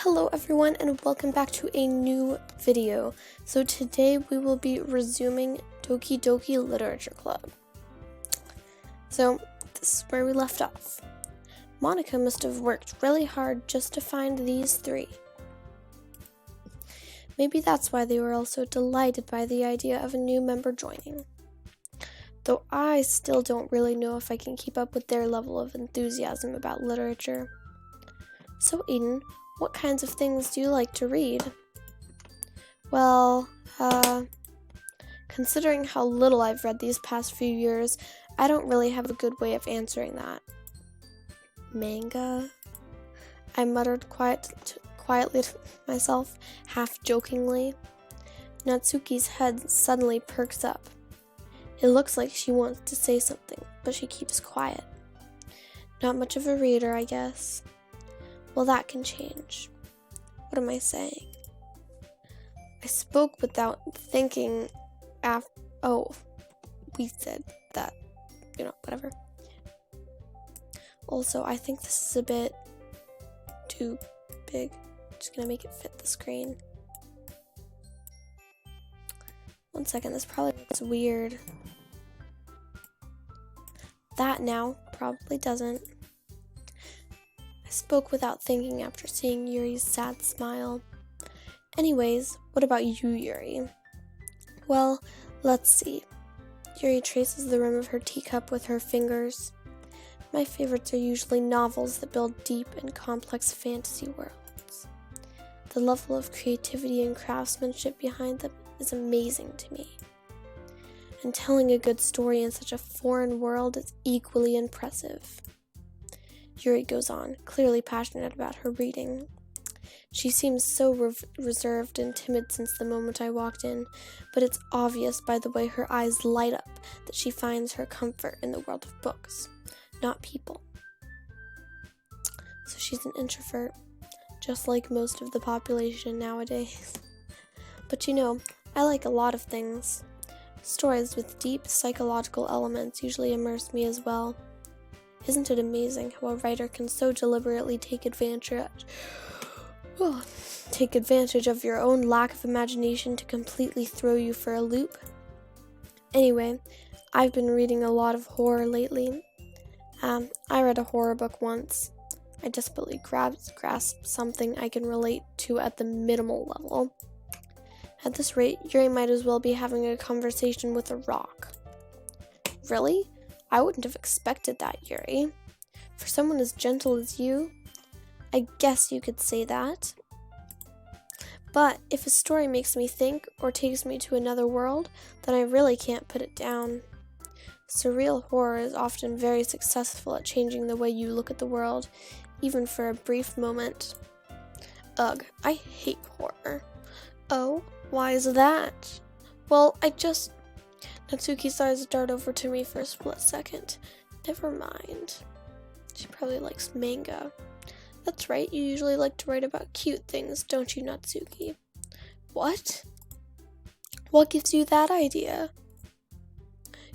Hello everyone and welcome back to a new video. So today we will be resuming Doki Doki Literature Club. So this is where we left off. Monica must have worked really hard just to find these three. Maybe that's why they were all so delighted by the idea of a new member joining. Though I still don't really know if I can keep up with their level of enthusiasm about literature. So Aiden, what kinds of things do you like to read? Well, considering how little I've read these past few years, I don't really have a good way of answering that. Manga? I muttered quietly to myself, half jokingly. Natsuki's head suddenly perks up. It looks like she wants to say something, but she keeps quiet. Not much of a reader, I guess. Well, that can change. What am I saying? I spoke without thinking we said that, whatever. Also, I think this is a bit too big. I'm just gonna make it fit the screen. One second, this probably looks weird. That now probably doesn't. I spoke without thinking after seeing Yuri's sad smile. Anyways, what about you, Yuri? Well, let's see. Yuri traces the rim of her teacup with her fingers. My favorites are usually novels that build deep and complex fantasy worlds. The level of creativity and craftsmanship behind them is amazing to me. And telling a good story in such a foreign world is equally impressive. Yuri goes on, clearly passionate about her reading. She seems so reserved and timid since the moment I walked in, but it's obvious by the way her eyes light up that she finds her comfort in the world of books, not people. So she's an introvert, just like most of the population nowadays. But I like a lot of things. Stories with deep psychological elements usually immerse me as well. Isn't it amazing how a writer can so deliberately take advantage of your own lack of imagination to completely throw you for a loop? Anyway, I've been reading a lot of horror lately. I read a horror book once. I desperately grasped something I can relate to at the minimal level. At this rate, Yuri might as well be having a conversation with a rock. Really? I wouldn't have expected that, Yuri. For someone as gentle as you, I guess you could say that. But if a story makes me think or takes me to another world, then I really can't put it down. Surreal horror is often very successful at changing the way you look at the world, even for a brief moment. Ugh, I hate horror. Oh, why is that? Well, Natsuki's eyes dart over to me for a split second. Never mind. She probably likes manga. That's right, you usually like to write about cute things, don't you, Natsuki? What? What gives you that idea?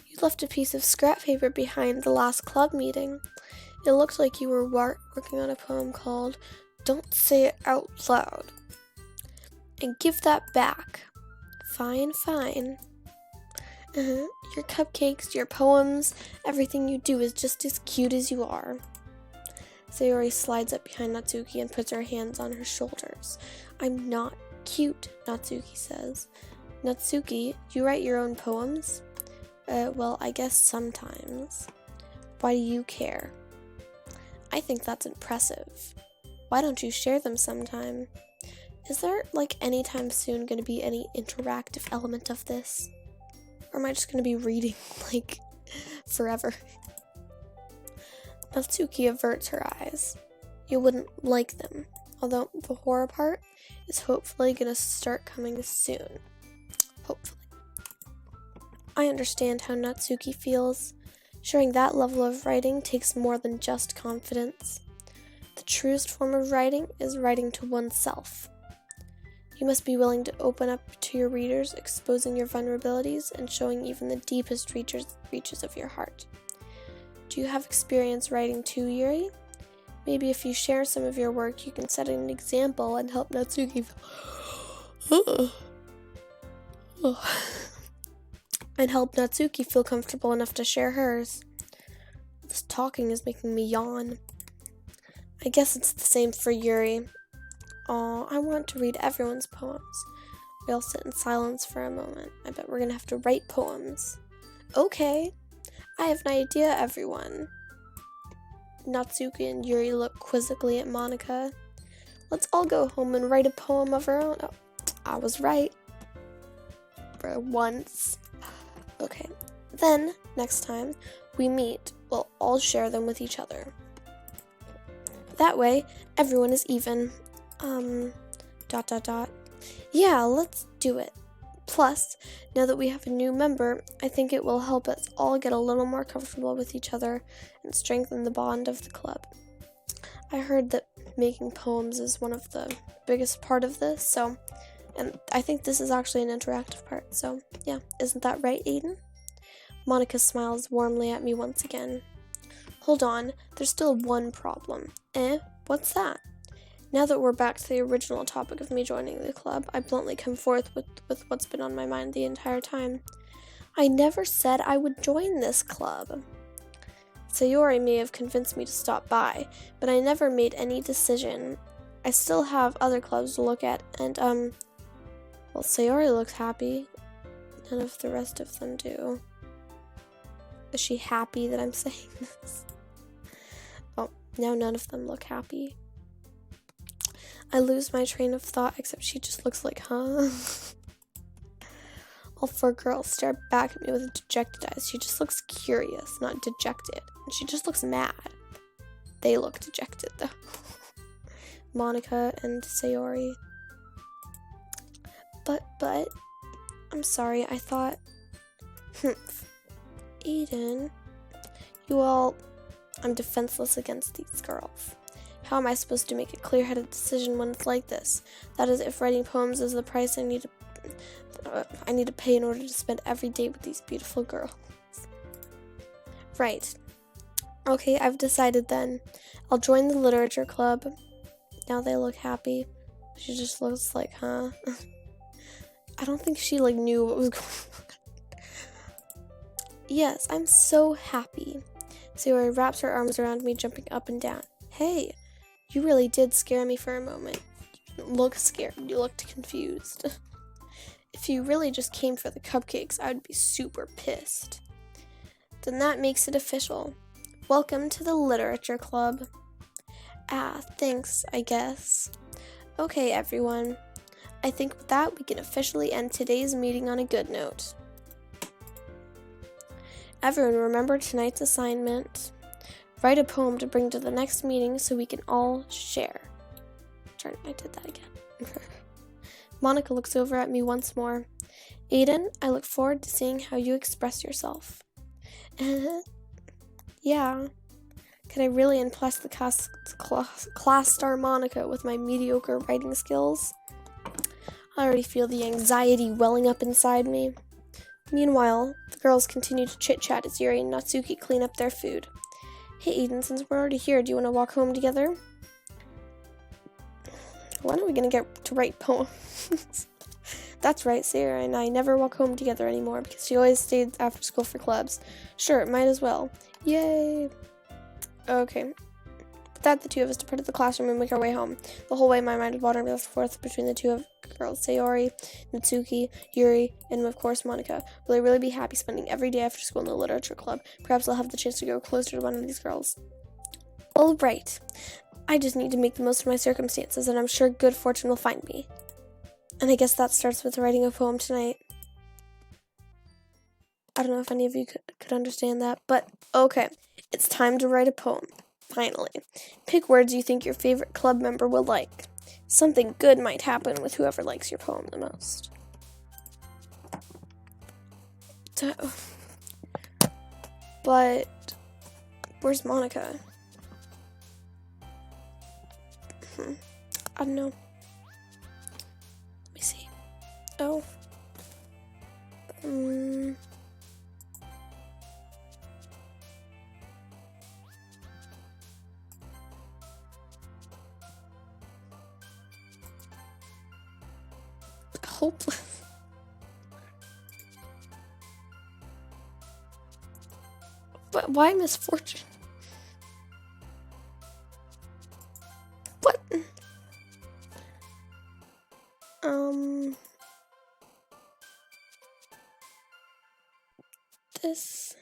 You left a piece of scrap paper behind the last club meeting. It looked like you were working on a poem called Don't Say It Out Loud. And give that back. Fine. Your cupcakes, your poems, everything you do is just as cute as you are. Sayori slides up behind Natsuki and puts her hands on her shoulders. I'm not cute, Natsuki says. Natsuki, you write your own poems? Well, I guess sometimes. Why do you care? I think that's impressive. Why don't you share them sometime? Is there, anytime soon going to be any interactive element of this? Or am I just going to be reading, forever? Natsuki averts her eyes. You wouldn't like them, although the horror part is hopefully going to start coming soon. Hopefully. I understand how Natsuki feels. Sharing that level of writing takes more than just confidence. The truest form of writing is writing to oneself. You must be willing to open up to your readers, exposing your vulnerabilities and showing even the deepest reaches of your heart. Do you have experience writing too, Yuri? Maybe if you share some of your work, you can set an example and help Natsuki feel comfortable enough to share hers. This talking is making me yawn. I guess it's the same for Yuri. Aw, I want to read everyone's poems. We all sit in silence for a moment. I bet we're gonna have to write poems. Okay, I have an idea, everyone. Natsuki and Yuri look quizzically at Monika. Let's all go home and write a poem of our own. Oh, I was right. For once. Okay. Then, next time we meet, we'll all share them with each other. That way, everyone is even. Yeah, let's do it. Plus, now that we have a new member, I think it will help us all get a little more comfortable with each other and strengthen the bond of the club. I heard that making poems is one of the biggest part of this, and I think this is actually an interactive part, so yeah, isn't that right, Aiden? Monika smiles warmly at me once again. Hold on, there's still one problem. What's that? Now that we're back to the original topic of me joining the club, I bluntly come forth with what's been on my mind the entire time. I never said I would join this club. Sayori may have convinced me to stop by, but I never made any decision. I still have other clubs to look at, and, well, Sayori looks happy. None of the rest of them do. Is she happy that I'm saying this? Oh, now none of them look happy. I lose my train of thought, except she just looks like, huh? All four girls stare back at me with dejected eyes. She just looks curious, not dejected. And she just looks mad. They look dejected, though. Monika and Sayori. But, I'm sorry, I thought... Eden, I'm defenseless against these girls. How am I supposed to make a clear-headed decision when it's like this? That is, if writing poems is the price I need to pay in order to spend every day with these beautiful girls. Right. Okay, I've decided then. I'll join the literature club. Now they look happy. She just looks like, huh? I don't think she, knew what was going on. Yes, I'm so happy. Sayori wraps her arms around me, jumping up and down. Hey, you really did scare me for a moment. You didn't look scared, you looked confused. If you really just came for the cupcakes, I would be super pissed. Then that makes it official. Welcome to the literature club. Thanks, I guess. Okay, everyone. I think with that, we can officially end today's meeting on a good note. Everyone, remember tonight's assignment. Write a poem to bring to the next meeting so we can all share. Darn, I did that again. Monika looks over at me once more. Aiden, I look forward to seeing how you express yourself. Yeah. Could I really impress the class star Monika with my mediocre writing skills? I already feel the anxiety welling up inside me. Meanwhile, the girls continue to chit-chat as Yuri and Natsuki clean up their food. Hey Eden, since we're already here, do you want to walk home together? When are we going to get to write poems? That's right, Sarah and I never walk home together anymore because she always stayed after school for clubs. Sure, might as well. Yay! Okay. With that, the two of us departed the classroom and make our way home. The whole way, my mind was wandering back and forth between the two of girls, Sayori, Natsuki, Yuri, and of course Monika. Will I really be happy spending every day after school in the literature club? Perhaps I'll have the chance to go closer to one of these girls. All right. I just need to make the most of my circumstances, and I'm sure good fortune will find me. And I guess that starts with writing a poem tonight. I don't know if any of you could understand that, but okay. It's time to write a poem. Finally. Pick words you think your favorite club member will like. Something good might happen with whoever likes your poem the most. But where's Monika? I don't know. Let me see. Oh. hopeless. But why misfortune? What? This.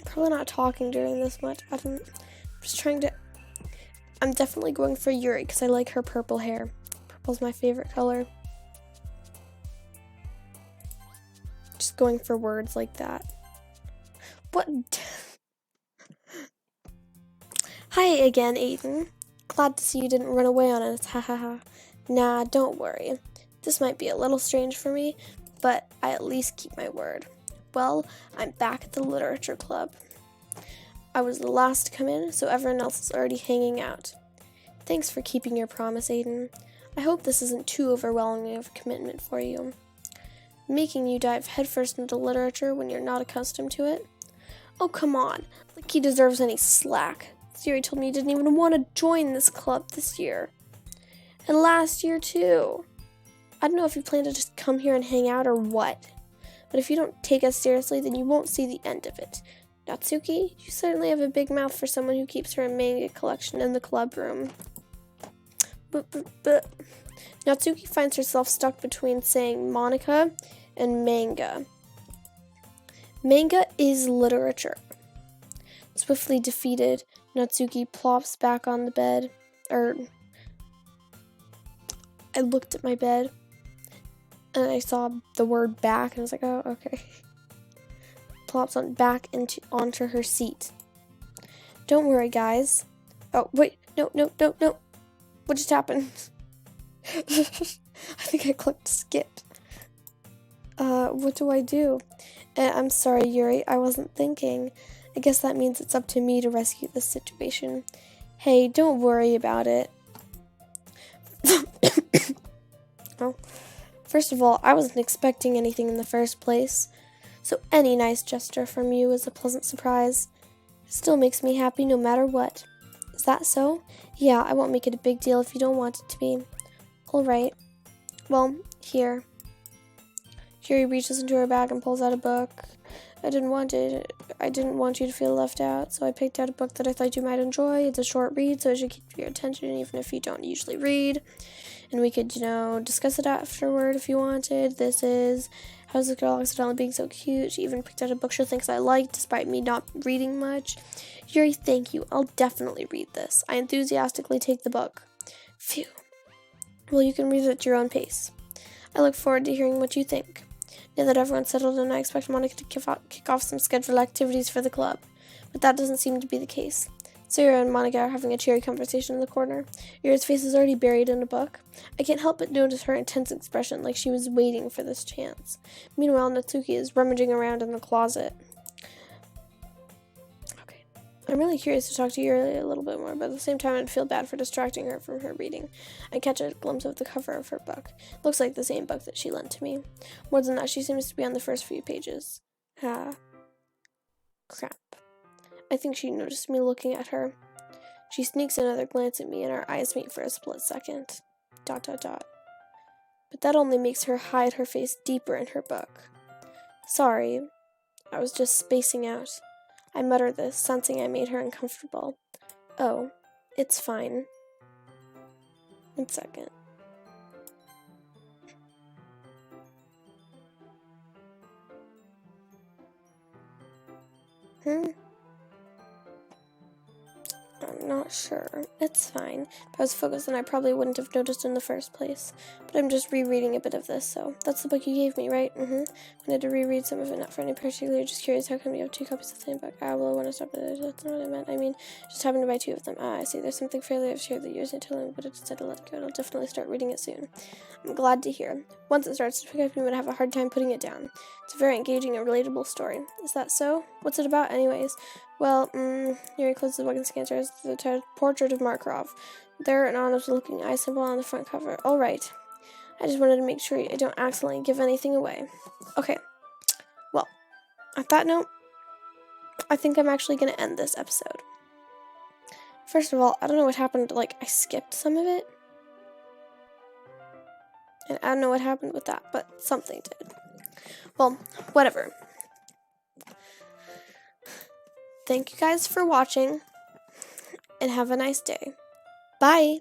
Probably not talking during this much. I'm just trying to. I'm definitely going for Yuri because I like her purple hair. Purple's my favorite color. Just going for words like that. What? Hi again, Aiden. Glad to see you didn't run away on us. Ha ha ha. Nah, don't worry. This might be a little strange for me, but I at least keep my word. Well, I'm back at the literature club. I was the last to come in, so everyone else is already hanging out. Thanks for keeping your promise, Aiden. I hope this isn't too overwhelming of a commitment for you. Making you dive headfirst into literature when you're not accustomed to it? Oh, come on. Like he deserves any slack. Siri told me he didn't even want to join this club this year. And last year, too. I don't know if you plan to just come here and hang out or what. But if you don't take us seriously, then you won't see the end of it. Natsuki, you certainly have a big mouth for someone who keeps her manga collection in the club room. But Natsuki finds herself stuck between saying Monica and manga. Manga is literature. Swiftly defeated, Natsuki plops back on the bed. I looked at my bed and I saw the word back and I was like, oh, okay. Plops onto her seat. Don't worry, guys. Oh, wait, no. What just happened? I think I clicked skip. What do I do? I'm sorry, Yuri, I wasn't thinking. I guess that means it's up to me to rescue this situation. Hey, don't worry about it. Oh, first of all, I wasn't expecting anything in the first place. So any nice gesture from you is a pleasant surprise. It still makes me happy no matter what. Is that so? Yeah, I won't make it a big deal if you don't want it to be. Alright. Well, here. Yuri reaches into her bag and pulls out a book. I didn't want you to feel left out, so I picked out a book that I thought you might enjoy. It's a short read, so it should keep your attention even if you don't usually read. And we could, discuss it afterward if you wanted. This is How's the Girl Accidentally Being So Cute? She even picked out a book she thinks I like, despite me not reading much. Yuri, thank you. I'll definitely read this. I enthusiastically take the book. Phew. Well, you can read it at your own pace. I look forward to hearing what you think. Now that everyone's settled in, I expect Monica to kick off some scheduled activities for the club. But that doesn't seem to be the case. Sarah and Monica are having a cheery conversation in the corner. Yuri's face is already buried in a book. I can't help but notice her intense expression, like she was waiting for this chance. Meanwhile, Natsuki is rummaging around in the closet. Okay. I'm really curious to talk to Yuri a little bit more, but at the same time I'd feel bad for distracting her from her reading. I catch a glimpse of the cover of her book. Looks like the same book that she lent to me. More than that, she seems to be on the first few pages. Crap. I think she noticed me looking at her. She sneaks another glance at me and our eyes meet for a split second. ... But that only makes her hide her face deeper in her book. Sorry, I was just spacing out. I mutter this, sensing I made her uncomfortable. Oh, it's fine. 1 second. not sure. It's fine. If I was focused, then I probably wouldn't have noticed in the first place. But I'm just rereading a bit of this, so that's the book you gave me, right? Wanted to reread some of it, not for any particular, just curious how come you have 2 copies of the same book? Well, when I stopped it, that's not what I meant. I mean, just happened to buy 2 of them. I see. There's something fairly I've shared that yours need to learn, but I decided to let it go. I'll definitely start reading it soon. I'm glad to hear. Once it starts to pick up, you would have a hard time putting it down. It's a very engaging and relatable story. Is that so? What's it about, anyways? Well, here he closes the book and scans the portrait of Markov. There, an honest-looking eye symbol on the front cover. All right. I just wanted to make sure I don't accidentally give anything away. Okay. Well, at that note, I think I'm actually going to end this episode. First of all, I don't know what happened. I skipped some of it. And I don't know what happened with that, but something did. Well, whatever. Thank you guys for watching, and have a nice day. Bye!